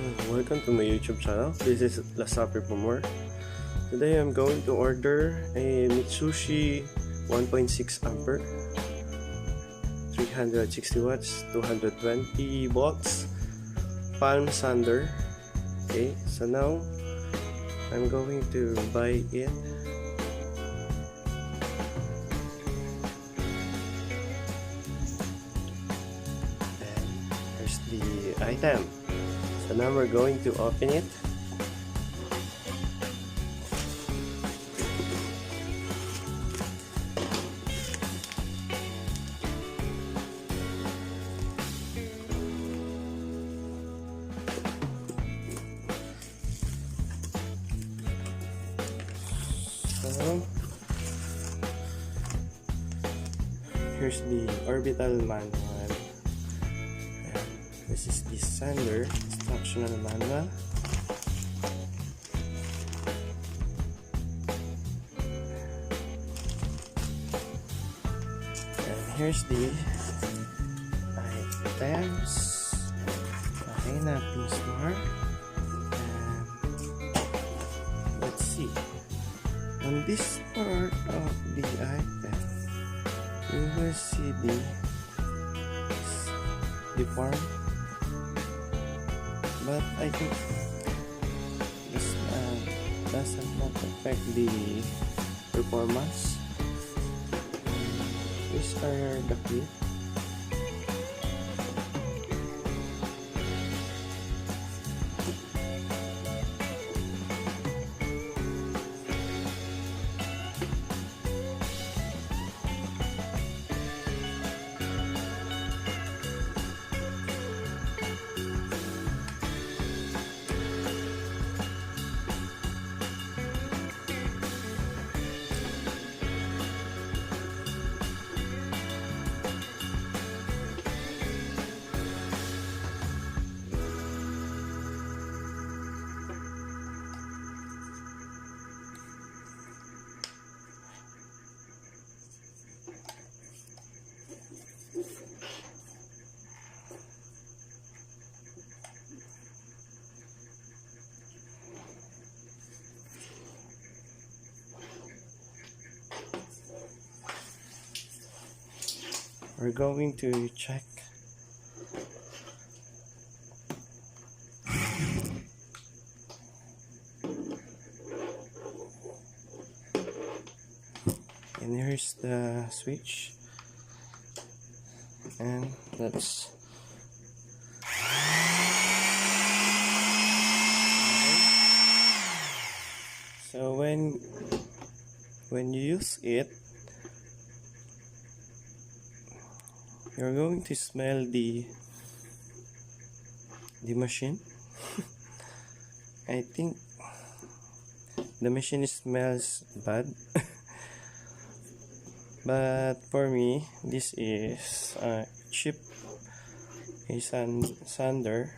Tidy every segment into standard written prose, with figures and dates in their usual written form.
Welcome to my YouTube channel. This is Lasapi for more. Today I'm going to order a Mitsushi 1.6 ampere 360 watts 220 volts palm sander. Okay, so now I'm going to buy it. And here's the item. So now we're going to open it. So here's the orbital manual. And this is the sander instructional manual. And here's the items. Okay, napkins more. And let's see. On this part of the item, you will see the form. But I think this doesn't not affect the performance. These are the key. We're going to check and here's the switch, and that's so when you use it, you're going to smell the machine. I think the machine smells bad. But for me, this is cheap sander.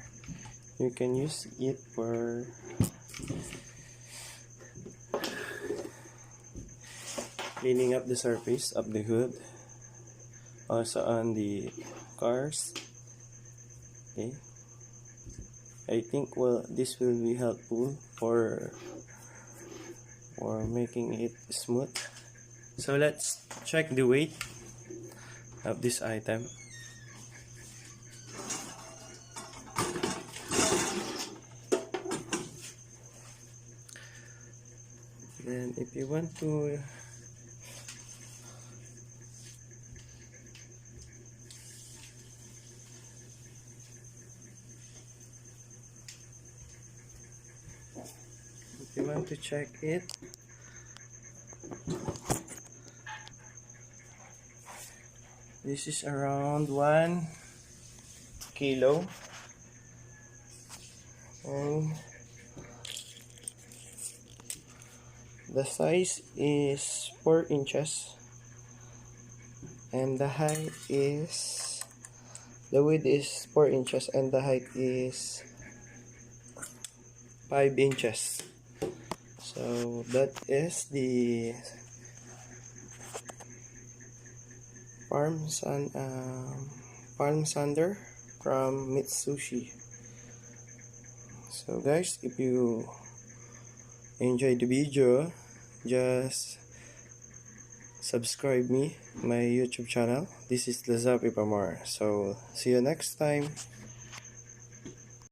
You can use it for cleaning up the surface of the hood, also on the cars. Okay, I think this will be helpful for making it smooth. So let's check the weight of this item. Then if you want to check it, this is around 1 kilo, and the size is 4 inches, and the width is 4 inches, and the height is 5 inches. So that is the palm sander from Mitsushi. So guys, if you enjoyed the video, just subscribe me my YouTube channel. This is Lazapi Pamar. So see you next time.